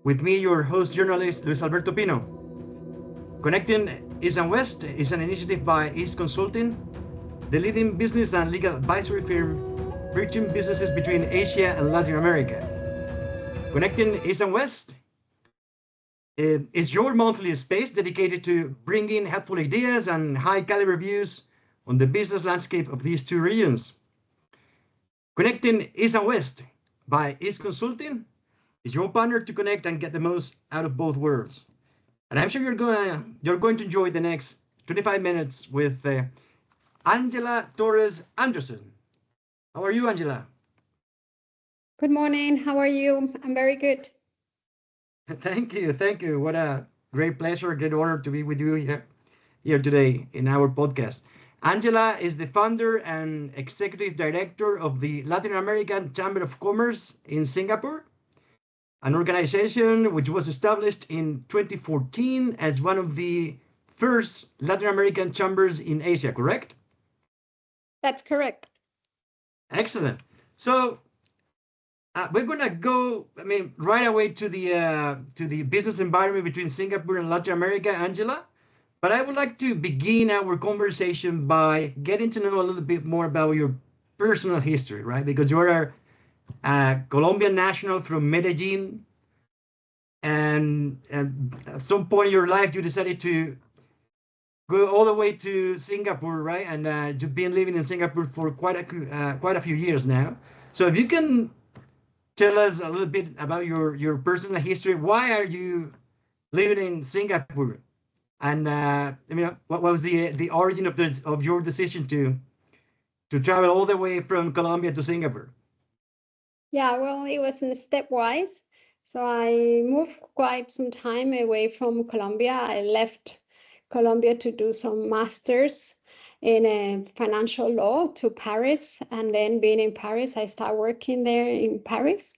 With me, your host journalist, Luis Alberto Pino. Connecting East and West is an initiative by East Consulting, the leading business and legal advisory firm bridging businesses between Asia and Latin America. Connecting East and West is your monthly space dedicated to bringing helpful ideas and high caliber views on the business landscape of these two regions. Connecting East and West by East Consulting is your partner to connect and get the most out of both worlds. And I'm sure you're going to enjoy the next 25 minutes with Angela Torres-Andresen. How are you, Angela? Good morning. How are you? I'm very good. Thank you. What a great pleasure, great honor to be with you here today in our podcast. Angela is the founder and executive director of the Latin American Chamber of Commerce in Singapore, an organization which was established in 2014 as one of the first Latin American chambers in Asia, correct? That's correct. Excellent. So we're gonna go, right away to the business environment between Singapore and Latin America, Angela. But I would like to begin our conversation by getting to know a little bit more about your personal history, right? Because you're a Colombian national from Medellin, and at some point in your life you decided to go all the way to Singapore, right? And you've been living in Singapore for quite a few years now. So if you can tell us a little bit about your personal history, why are you living in Singapore? And what was the origin of your decision to travel all the way from Colombia to Singapore? Yeah, well, it was in stepwise. So I moved quite some time away from Colombia. I left Colombia to do some masters in financial law to Paris. And then being in Paris, I started working there in Paris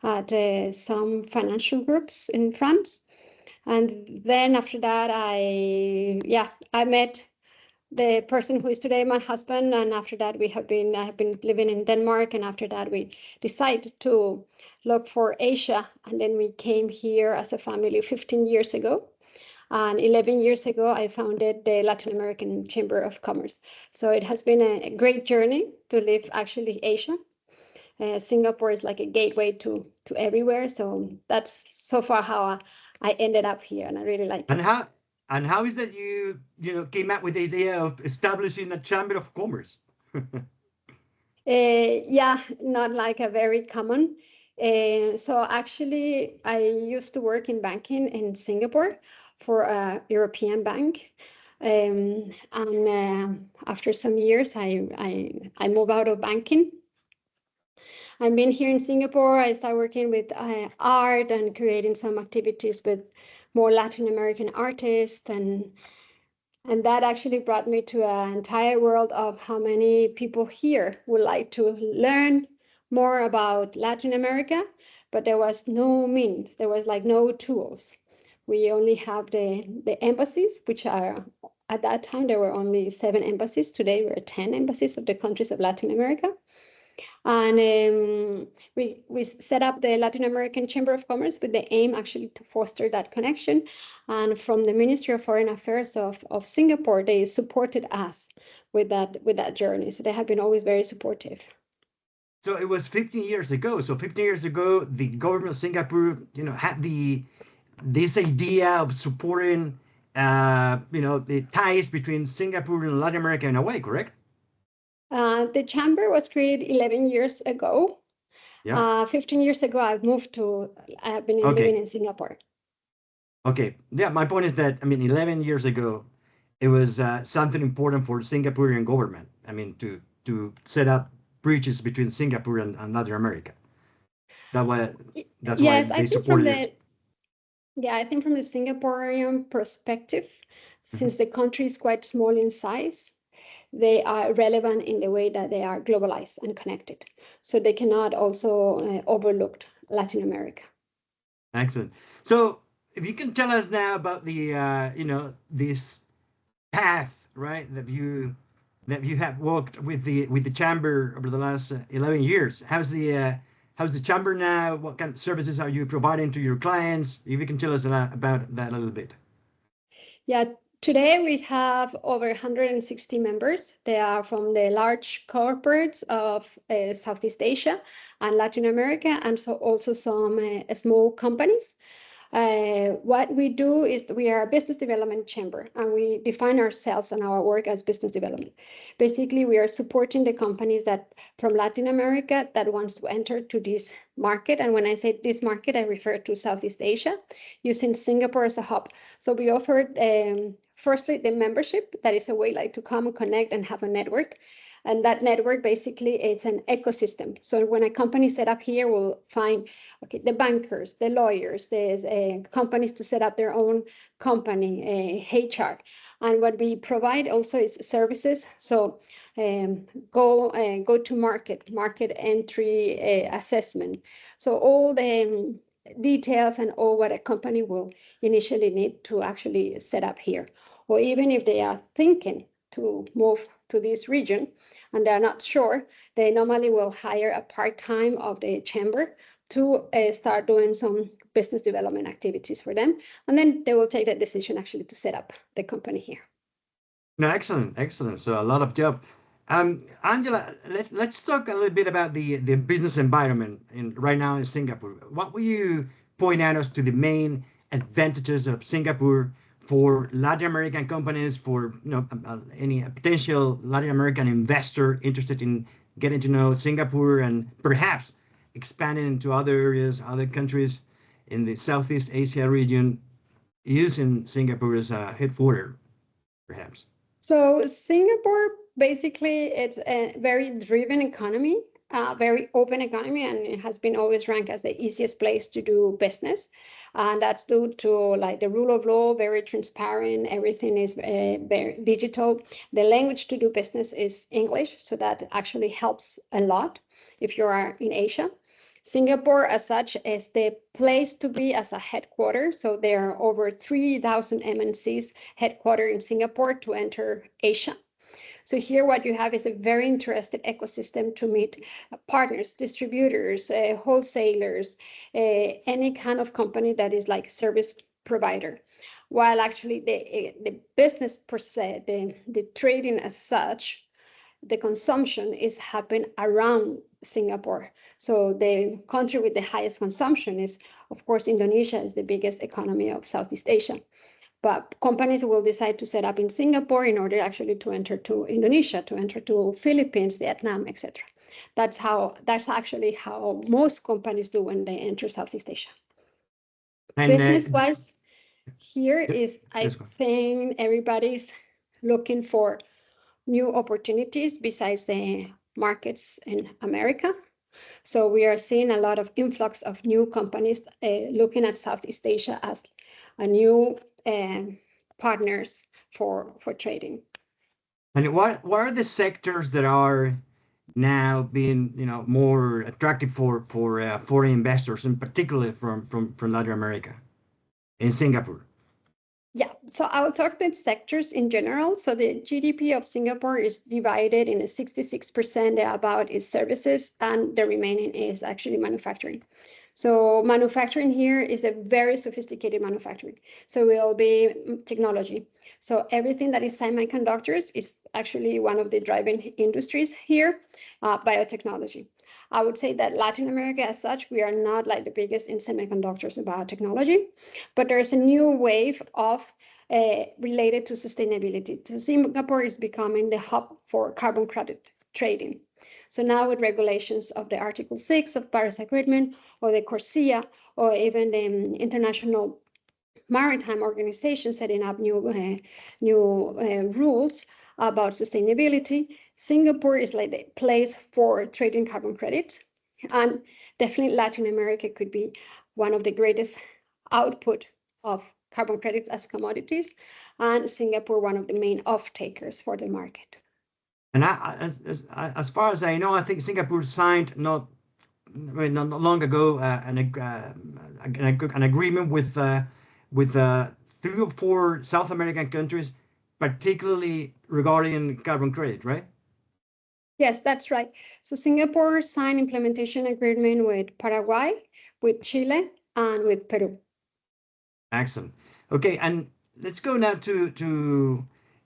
at some financial groups in France. And then after that, I met the person who is today my husband. And after that, I have been living in Denmark. And after that, we decided to look for Asia. And then we came here as a family 15 years ago. And 11 years ago, I founded the Latin American Chamber of Commerce. So it has been a great journey to live actually Asia. Singapore is like a gateway to everywhere. So that's so far how I ended up here, and I really like it. And how is that you came up with the idea of establishing a chamber of commerce? Not like a very common. So actually, I used to work in banking in Singapore for a European bank. And after some years, I moved out of banking. I've been here in Singapore. I started working with art and creating some activities with more Latin American artists, and that actually brought me to an entire world of how many people here would like to learn more about Latin America, but there was no means, there was like no tools. We only have the embassies, which are, at that time, there were only 7 embassies. Today, we're 10 embassies of the countries of Latin America. And we set up the Latin American Chamber of Commerce with the aim actually to foster that connection. And from the Ministry of Foreign Affairs of Singapore, they supported us with that journey. So they have been always very supportive. So it was 15 years ago. So 15 years ago, the government of Singapore, had this idea of supporting, the ties between Singapore and Latin America in a way, correct? The chamber was created 11 years ago. Yeah. 15 years ago, I have been living in Singapore. Okay. Yeah, my point is that, 11 years ago, it was something important for Singaporean government. To set up bridges between Singapore and Latin America. That's why they supported it. Yeah, I think from the Singaporean perspective, since the country is quite small in size, they are relevant in the way that they are globalized and connected. So they cannot also overlook Latin America. Excellent. So if you can tell us now about the, this path, right, that you have walked with the chamber over the last 11 years. How's how's the chamber now? What kind of services are you providing to your clients? If you can tell us about that a little bit. Yeah, today we have over 160 members. They are from the large corporates of Southeast Asia and Latin America, and so also some small companies. What we do is we are a business development chamber, and we define ourselves and our work as business development. Basically, we are supporting the companies that from Latin America that wants to enter to this market. And when I say this market, I refer to Southeast Asia, using Singapore as a hub. So we offered firstly the membership, that is a way like to come connect and have a network. And that network, basically, it's an ecosystem. So when a company set up here, we'll find, okay, the bankers, the lawyers, the companies to set up their own company, HR. And what we provide also is services. So go to market entry assessment. So all the details and all what a company will initially need to actually set up here. Or even if they are thinking to move to this region and they're not sure, they normally will hire a part-time of the chamber to start doing some business development activities for them. And then they will take that decision actually to set up the company here. No, excellent, excellent. So a lot of job. Angela, let's talk a little bit about the business environment right now in Singapore. What will you point out as to the main advantages of Singapore for Latin American companies, for any potential Latin American investor interested in getting to know Singapore and perhaps expanding into other areas, other countries in the Southeast Asia region, using Singapore as a headquarters, perhaps? So Singapore, basically, it's a very driven economy, very open economy, and it has been always ranked as the easiest place to do business. And that's due to like the rule of law, very transparent, everything is very digital. The language to do business is English, so that actually helps a lot if you are in Asia. Singapore as such is the place to be as a headquarters. So there are over 3,000 MNCs headquartered in Singapore to enter Asia. So here what you have is a very interested ecosystem to meet partners, distributors, wholesalers, any kind of company that is like service provider. While actually the business per se, the trading as such, the consumption is happening around Singapore. So the country with the highest consumption is, of course, Indonesia is the biggest economy of Southeast Asia. But companies will decide to set up in Singapore in order actually to enter to Indonesia, to enter to Philippines, Vietnam, etc. That's actually how most companies do when they enter Southeast Asia. Business-wise, here is, I think everybody's looking for new opportunities besides the markets in America. So we are seeing a lot of influx of new companies looking at Southeast Asia as a new partners for trading. And what are the sectors that are now being more attractive for foreign investors, and particularly from Latin America in Singapore? Yeah, so I will talk about sectors in general. So the GDP of Singapore is divided in 66% about is services, and the remaining is actually manufacturing. So manufacturing here is a very sophisticated manufacturing. So it will be technology. So everything that is semiconductors is actually one of the driving industries here, biotechnology. I would say that Latin America as such, we are not like the biggest in semiconductors and biotechnology, but there's a new wave of related to sustainability. So Singapore is becoming the hub for carbon credit trading. So now with regulations of the Article 6 of Paris Agreement, or the CORSIA, or even the International Maritime Organization setting up new rules about sustainability, Singapore is like the place for trading carbon credits. And definitely Latin America could be one of the greatest output of carbon credits as commodities, and Singapore one of the main off-takers for the market. And as far as I know, I think Singapore signed not long ago an agreement with 3 or 4 South American countries, particularly regarding carbon credit, right? Yes, that's right. So Singapore signed implementation agreement with Paraguay, with Chile, and with Peru. Excellent. Okay, and let's go now to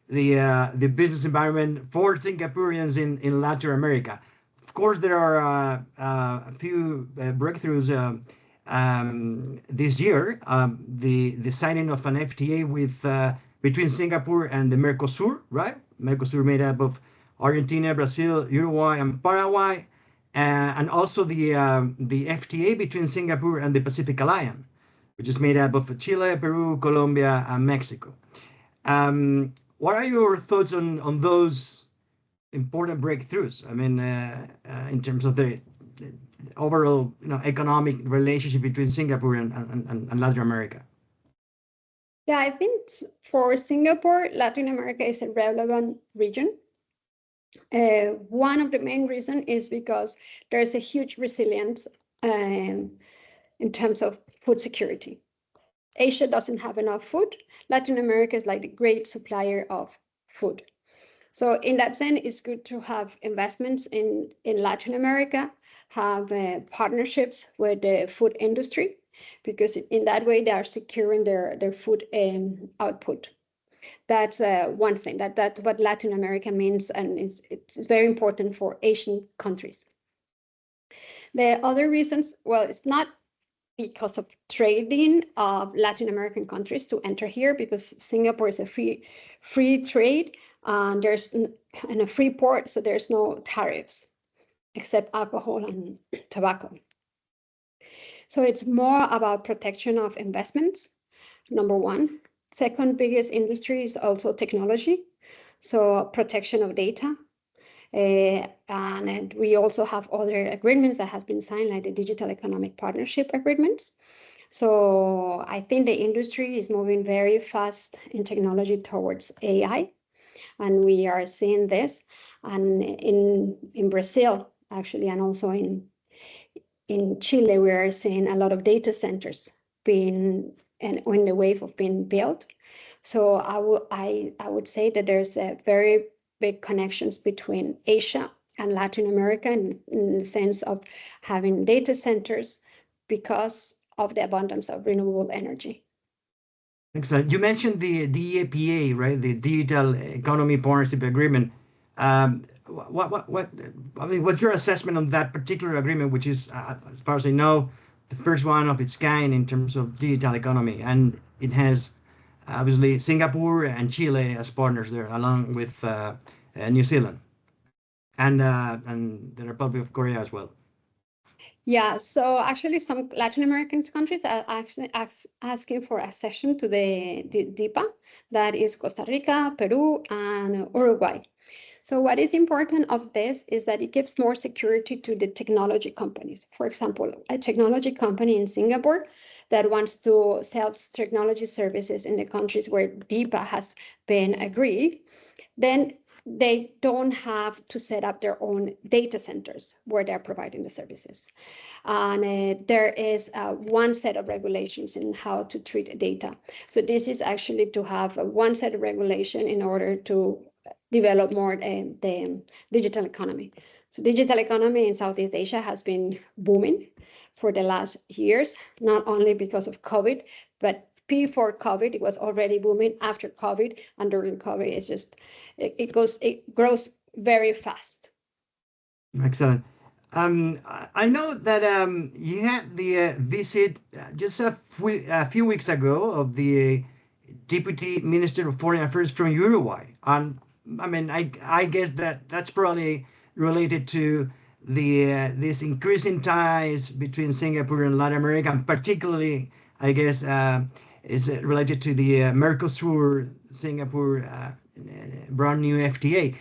the business environment for Singaporeans in Latin America. Of course, there are a few breakthroughs this year. The signing of an FTA with between Singapore and the Mercosur, right? Mercosur made up of Argentina, Brazil, Uruguay, and Paraguay, and also the FTA between Singapore and the Pacific Alliance, which is made up of Chile, Peru, Colombia, and Mexico. What are your thoughts on those important breakthroughs? I mean, in terms of the overall, economic relationship between Singapore and Latin America. Yeah, I think for Singapore, Latin America is a relevant region. One of the main reasons is because there's a huge resilience in terms of food security. Asia doesn't have enough food. Latin America is like a great supplier of food. So in that sense, it's good to have investments in Latin America, have partnerships with the food industry, because in that way they are securing their food output. That's one thing. That's what Latin America means, and it's very important for Asian countries. The other reasons, well, it's not because of trading of Latin American countries to enter here, because Singapore is a free trade, and there's a free port, so there's no tariffs except alcohol and tobacco. So it's more about protection of investments, number one. Second biggest industry is also technology, so protection of data. And we also have other agreements that has been signed, like the Digital Economic Partnership agreements. So I think the industry is moving very fast in technology towards AI, and we are seeing this, and in Brazil actually, and also in Chile, we are seeing a lot of data centers being on the wave of being built. So I would say that there's a very big connections between Asia and Latin America in the sense of having data centers because of the abundance of renewable energy. Excellent. You mentioned the DEPA, right? The Digital Economy Partnership Agreement. What's your assessment on that particular agreement, which is, as far as I know, the first one of its kind in terms of digital economy, and it has obviously Singapore and Chile as partners there, along with New Zealand and the Republic of Korea as well. Yeah, so actually some Latin American countries are actually asking for accession to the DEPA, that is Costa Rica, Peru, and Uruguay. So what is important of this is that it gives more security to the technology companies. For example, a technology company in Singapore that wants to sell technology services in the countries where DEPA has been agreed, then they don't have to set up their own data centers where they're providing the services. And there is one set of regulations in how to treat data. So this is actually to have one set of regulation in order to develop more the digital economy. So digital economy in Southeast Asia has been booming for the last years, not only because of COVID, but before COVID, it was already booming. After COVID and during COVID, it's just, it grows very fast. Excellent. I know that you had the visit just a few weeks ago of the Deputy Minister of Foreign Affairs from Uruguay. And I mean, I guess that's probably related to this increasing ties between Singapore and Latin America, and particularly, I guess, is related to the Mercosur Singapore brand new FTA.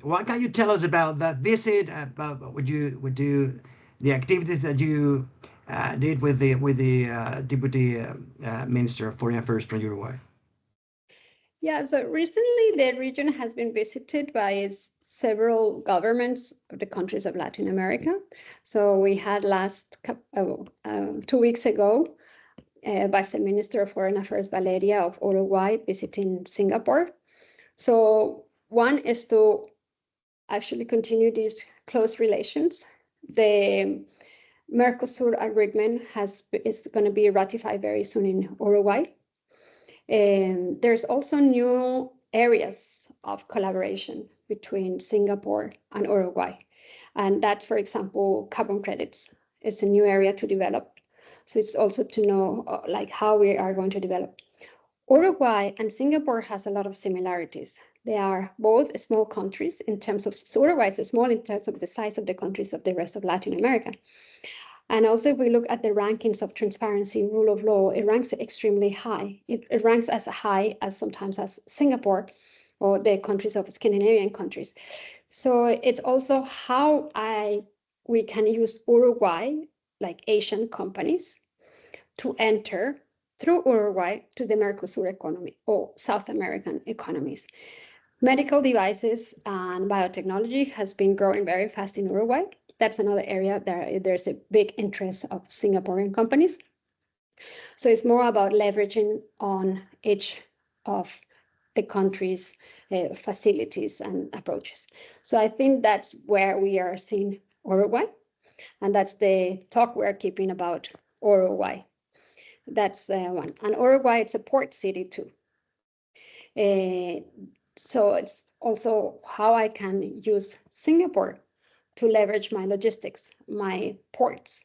What can you tell us about that visit? About the activities that you did with the Deputy Minister of Foreign Affairs from Uruguay? Yeah, so recently the region has been visited by several governments of the countries of Latin America. So we had 2 weeks ago, Vice Minister of Foreign Affairs Valeria of Uruguay visiting Singapore. So one is to actually continue these close relations. The Mercosur agreement is going to be ratified very soon in Uruguay. And there's also new areas of collaboration between Singapore and Uruguay. And that's, for example, carbon credits. It's a new area to develop. So it's also to know like how we are going to develop. Uruguay and Singapore has a lot of similarities. They are both small countries in terms of, Uruguay is small in terms of the size of the countries of the rest of Latin America. And also, if we look at the rankings of transparency, rule of law, it ranks extremely high. It ranks as high as sometimes as Singapore or the countries of Scandinavian countries. So it's also how we can use Uruguay, like Asian companies, to enter through Uruguay to the Mercosur economy or South American economies. Medical devices and biotechnology has been growing very fast in Uruguay. That's another area there's a big interest of Singaporean companies. So it's more about leveraging on each of the country's facilities and approaches. So I think that's where we are seeing Uruguay, and that's the talk we're keeping about Uruguay. That's one. And Uruguay, it's a port city too. So it's also how I can use Singapore to leverage my logistics, my ports.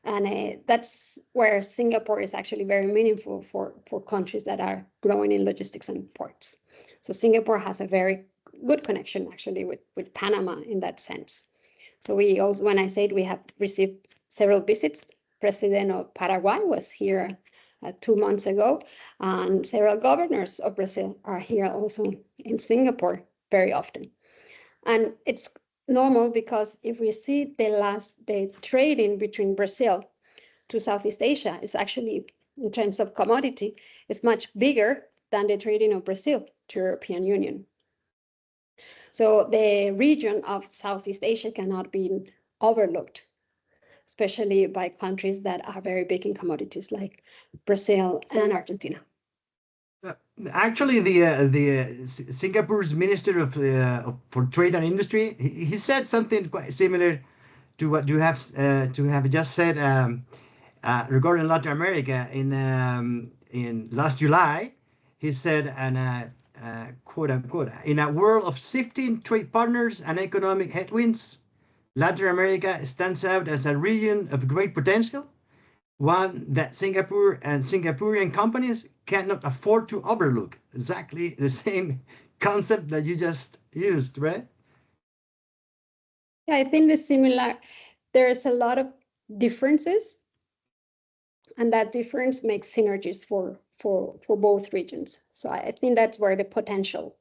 And that's where Singapore is actually very meaningful for countries that are growing in logistics and ports. So Singapore has a very good connection actually with Panama in that sense. So we also, when I said we have received several visits, President of Paraguay was here 2 months ago, and several governors of Brazil are here also in Singapore very often. And it's normal because if we see the trading between Brazil to Southeast Asia is actually, in terms of commodity, is much bigger than the trading of Brazil to European Union. So the region of Southeast Asia cannot be overlooked, especially by countries that are very big in commodities like Brazil and Argentina. Actually, the Singapore's Minister for Trade and Industry, he said something quite similar to what you have just said regarding Latin America. In last July, he said, and quote unquote, in a world of shifting trade partners and economic headwinds, Latin America stands out as a region of great potential, one that Singapore and Singaporean companies cannot afford to overlook. Exactly the same concept that you just used, right? Yeah, I think there's a lot of differences, and that difference makes synergies for both regions. So I think that's where the potential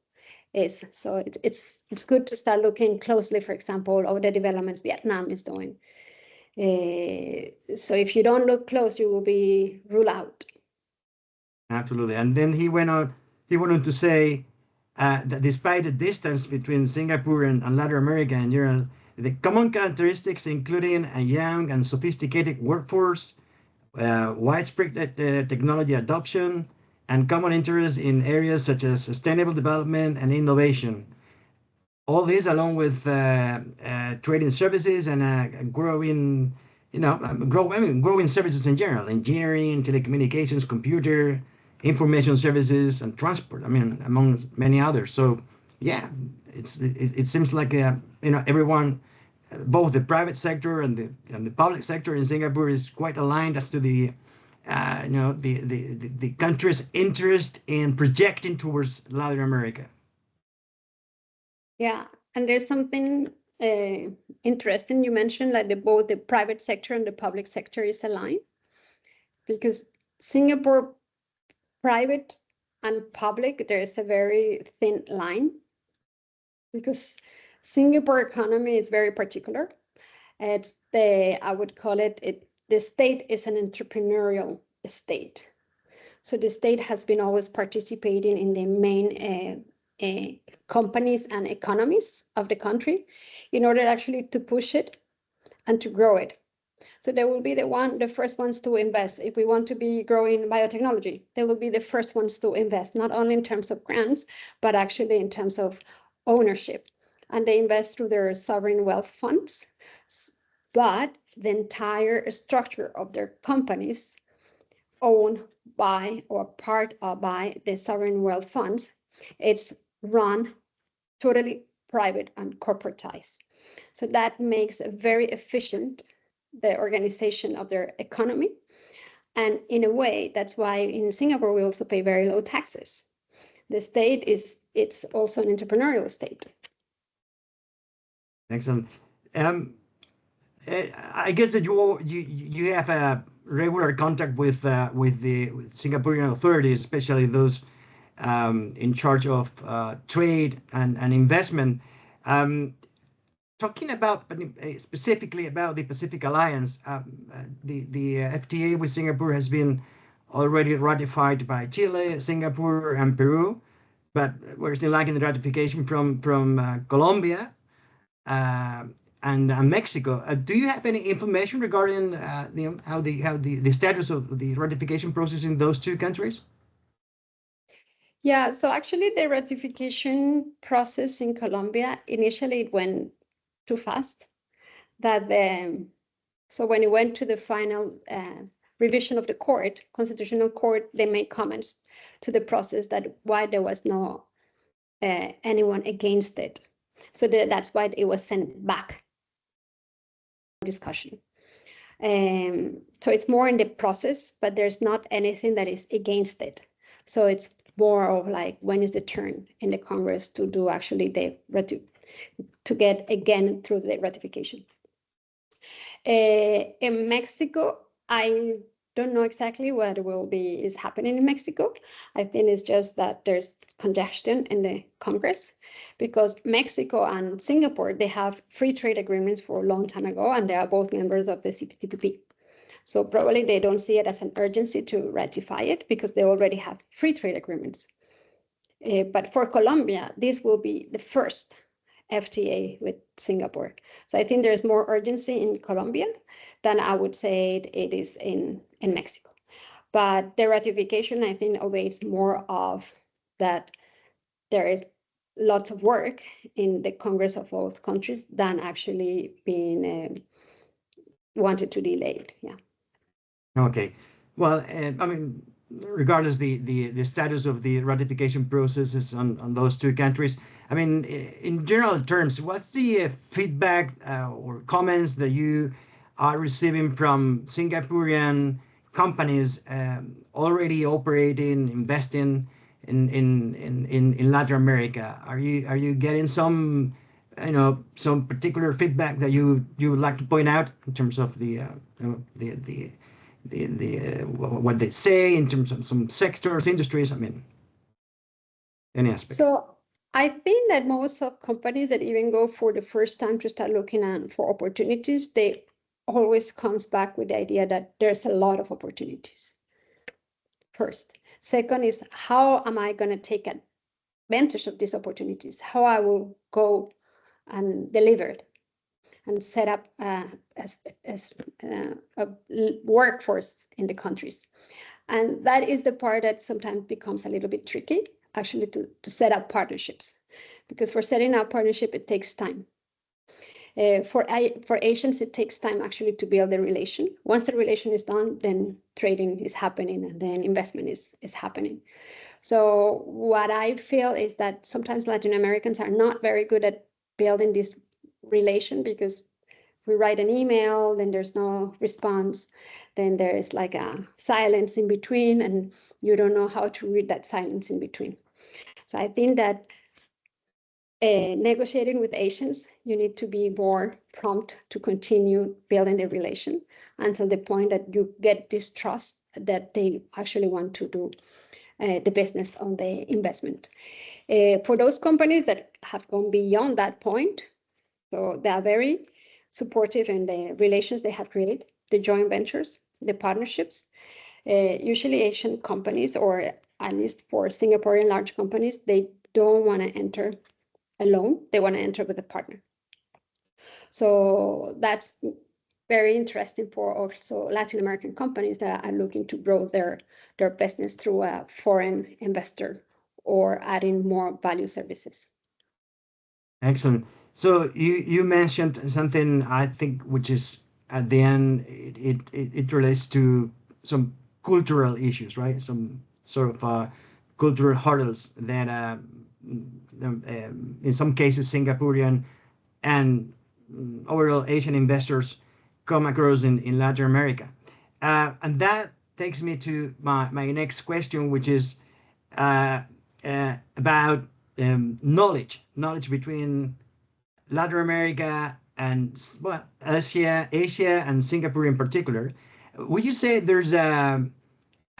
is. So it's good to start looking closely, for example, of the developments Vietnam is doing. So if you don't look close, you will be ruled out. Absolutely. And then he went on to say that despite the distance between Singapore and Latin America in general, the common characteristics, including a young and sophisticated workforce, widespread technology adoption, and common interest in areas such as sustainable development and innovation. All this, along with trading services and growing services in general, engineering, telecommunications, computer, information services, and transport. I mean, among many others. So, yeah, it seems like everyone, both the private sector and the public sector in Singapore is quite aligned as to the country's interest in projecting towards Latin America. Yeah, and there's something interesting you mentioned, like both the private sector and the public sector is aligned, because Singapore private and public, there's a very thin line, because Singapore economy is very particular. It's I would call it, the state is an entrepreneurial state. So the state has been always participating in the main companies and economies of the country in order actually to push it and to grow it. So they will be the first ones to invest. If we want to be growing biotechnology, they will be the first ones to invest, not only in terms of grants, but actually in terms of ownership. and they invest through their sovereign wealth funds. But the entire structure of their companies owned by or part of by the sovereign wealth funds, it's run totally private and corporatized. So that makes a very efficient the organization of their economy. And in a way, that's why in Singapore, we also pay very low taxes. The state it's also an entrepreneurial state. Excellent. I guess that you have a regular contact with the Singaporean authorities, especially those in charge of trade and investment. Talking about specifically about the Pacific Alliance, the FTA with Singapore has been already ratified by Chile, Singapore, and Peru, but we're still lacking the ratification from Colombia and Mexico. Do you have any information regarding how the status of the ratification process in those two countries? Yeah, so actually the ratification process in Colombia, initially it went too fast. So when it went to the final revision of the constitutional court, they made comments to the process that why there was no anyone against it. So that's why it was sent back discussion. So it's more in the process, but there's not anything that is against it. So it's more of like, when is the turn in the Congress to do actually to get again through the ratification. In Mexico, I don't know exactly what is happening in Mexico. I think it's just that there's congestion in the Congress, because Mexico and Singapore, they have free trade agreements for a long time ago, and they are both members of the CPTPP. So probably they don't see it as an urgency to ratify it because they already have free trade agreements. But for Colombia, this will be the first FTA with Singapore. So I think there's more urgency in Colombia than I would say it is in Mexico. But the ratification, I think, obeys more of that there is lots of work in the Congress of both countries than actually being wanted to delay it. Yeah. Okay. Well, I mean, regardless the status of the ratification processes on those two countries, I mean, in general terms, what's the feedback or comments that you are receiving from Singaporean companies already operating, investing in Latin America? Are you getting some some particular feedback that you would like to point out in terms of what they say in terms of some sectors, industries? I mean, any aspect. So I think that most of companies that even go for the first time to start looking for opportunities, they always comes back with the idea that there's a lot of opportunities. First. Second is, how am I going to take advantage of these opportunities? How I will go and deliver it and set up as a workforce in the countries. And that is the part that sometimes becomes a little bit tricky, actually, to set up partnerships. Because for setting up partnership, it takes time. For Asians, it takes time actually to build the relation. Once the relation is done, then trading is happening and then investment is happening. So what I feel is that sometimes Latin Americans are not very good at building this relation, because we write an email, then there's no response, then there is like a silence in between, and you don't know how to read that silence in between. So I think that negotiating with Asians, you need to be more prompt to continue building the relation until the point that you get this trust that they actually want to do the business on the investment. For those companies that have gone beyond that point, so they are very supportive in the relations they have created, the joint ventures, the partnerships. Usually Asian companies, or at least for Singaporean large companies, they don't want to enter alone. They want to enter with a partner. So that's very interesting for also Latin American companies that are looking to grow their business through a foreign investor or adding more value services. Excellent. So you mentioned something I think which is at the end it relates to some cultural issues, right? Some sort of cultural hurdles that in some cases Singaporean and overall Asian investors come across in Latin America. And that takes me to my next question, which is uh, about knowledge between Latin America and well, Asia and Singapore in particular. Would you say there's a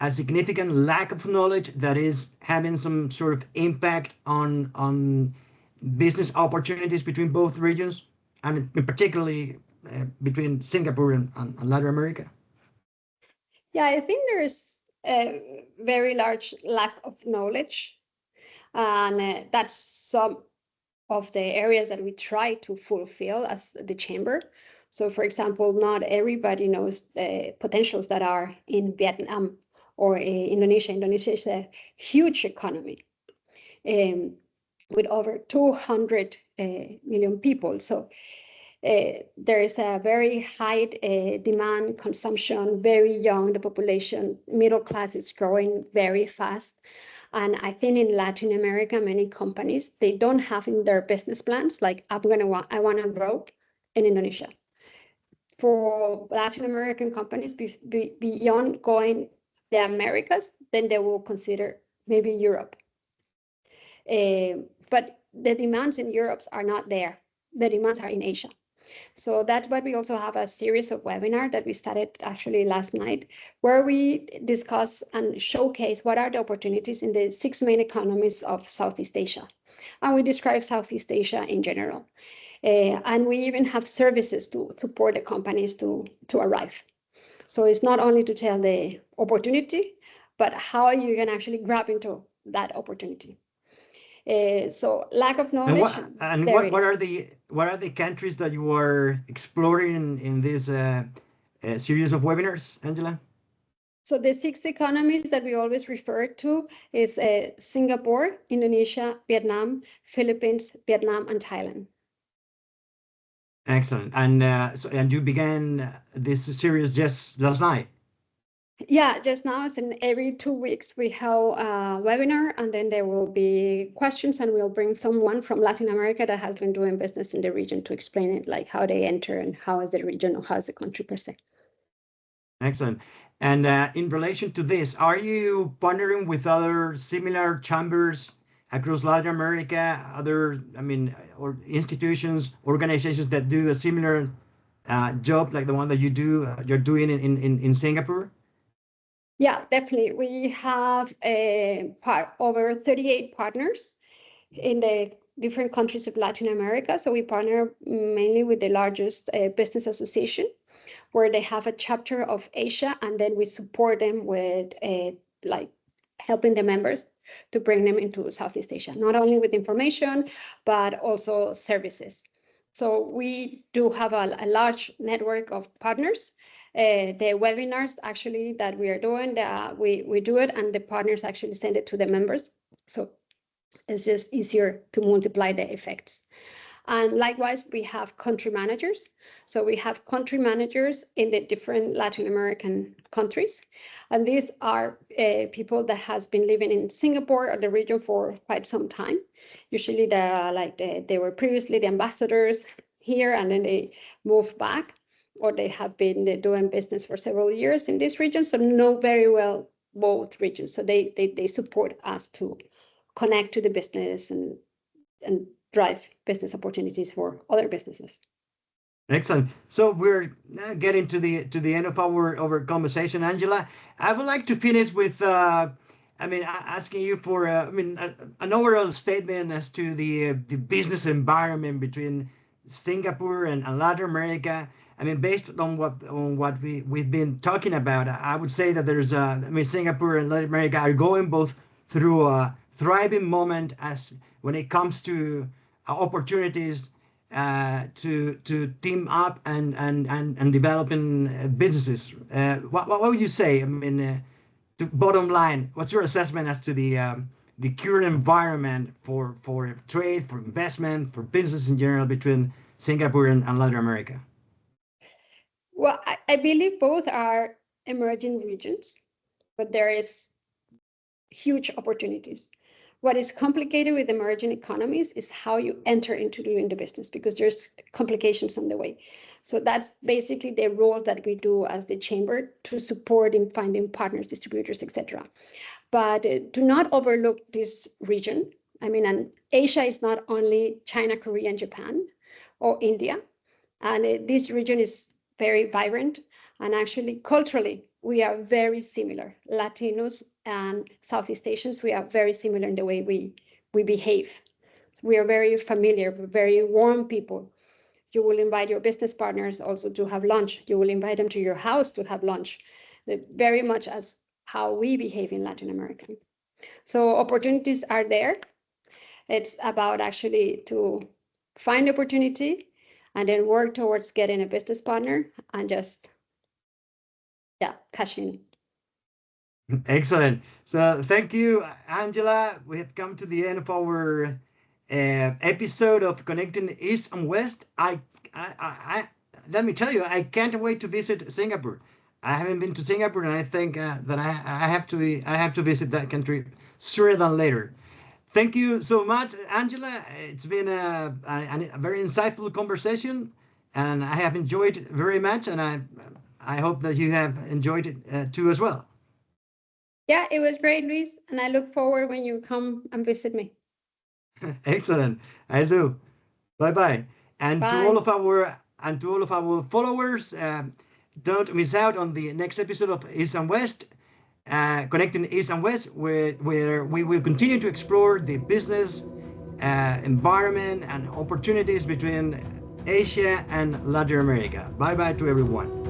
significant lack of knowledge that is having some sort of impact on business opportunities between both regions, and particularly between Singapore and Latin America? Yeah, I think there's a very large lack of knowledge, and that's some of the areas that we try to fulfill as the chamber. So, for example, not everybody knows the potentials that are in Vietnam or Indonesia. Indonesia is a huge economy with over 200 million people. So there is a very high demand, consumption, very young, the population, middle class is growing very fast. And I think in Latin America, many companies, they don't have in their business plans, like I want to grow in Indonesia. For Latin American companies, beyond going the Americas, then they will consider maybe Europe. But the demands in Europe are not there. The demands are in Asia. So that's why we also have a series of webinars that we started actually last night, where we discuss and showcase what are the opportunities in the 6 main economies of Southeast Asia. And we describe Southeast Asia in general. And we even have services to support the companies to arrive. So it's not only to tell the opportunity, but how you can actually grab into that opportunity. So lack of knowledge. What are the countries that you are exploring in this series of webinars, Angela? So the 6 economies that we always refer to is Singapore, Indonesia, Vietnam, Philippines, Vietnam, and Thailand. Excellent. And you began this series just last night. Yeah, just now. It's in every 2 weeks we have a webinar, and then there will be questions, and we'll bring someone from Latin America that has been doing business in the region to explain it, like how they enter and how is the region or how is the country per se. Excellent. And in relation to this, are you partnering with other similar chambers across Latin America, or institutions, organizations that do a similar job like the one that you're doing in Singapore? Yeah, definitely. We have over 38 partners in the different countries of Latin America. So we partner mainly with the largest business association, where they have a chapter of Asia, and then we support them with like helping the members to bring them into Southeast Asia, not only with information, but also services. So we do have a large network of partners. The webinars actually that we are doing, we do it, and the partners actually send it to the members. So it's just easier to multiply the effects. And likewise, we have country managers. So we have country managers in the different Latin American countries. And these are people that has been living in Singapore or the region for quite some time. Usually they were previously the ambassadors here, and then they moved back, or they have been doing business for several years in this region, so know very well both regions. So they support us to connect to the business and drive business opportunities for other businesses. Excellent. So we're getting to the end of our conversation, Angela. I would like to finish with asking you for an overall statement as to the business environment between Singapore and Latin America. I mean, based on what we've been talking about, I would say that there's Singapore and Latin America are going both through a thriving moment as when it comes to opportunities to team up and developing businesses. What would you say? I mean, to bottom line, what's your assessment as to the the current environment for trade, for investment, for business in general between Singapore and Latin America? Well, I believe both are emerging regions, but there is huge opportunities. What is complicated with emerging economies is how you enter into doing the business, because there's complications on the way. So that's basically the role that we do as the chamber, to support in finding partners, distributors, etc. But do not overlook this region. I mean, and Asia is not only China, Korea, and Japan, or India. And this region is very vibrant, and actually culturally we are very similar. Latinos and Southeast Asians, we are very similar in the way we behave. So we are very familiar, very warm people. You will invite your business partners also to have lunch. You will invite them to your house to have lunch, very much as how we behave in Latin America. So opportunities are there. It's about actually to find opportunity and then work towards getting a business partner and just, cash in. Excellent. So thank you, Angela. We have come to the end of our episode of Connecting East and West. I let me tell you, I can't wait to visit Singapore. I haven't been to Singapore, and I think that I have to visit that country sooner than later. Thank you so much, Angela. It's been a very insightful conversation, and I have enjoyed it very much, and I hope that you have enjoyed it too as well. Yeah, it was great, Luis, and I look forward when you come and visit me. Excellent. I do. Bye bye. And Bye. to all of our followers, don't miss out on the next episode of East and West, Connecting East and West, where we will continue to explore the business environment and opportunities between Asia and Latin America. Bye bye to everyone.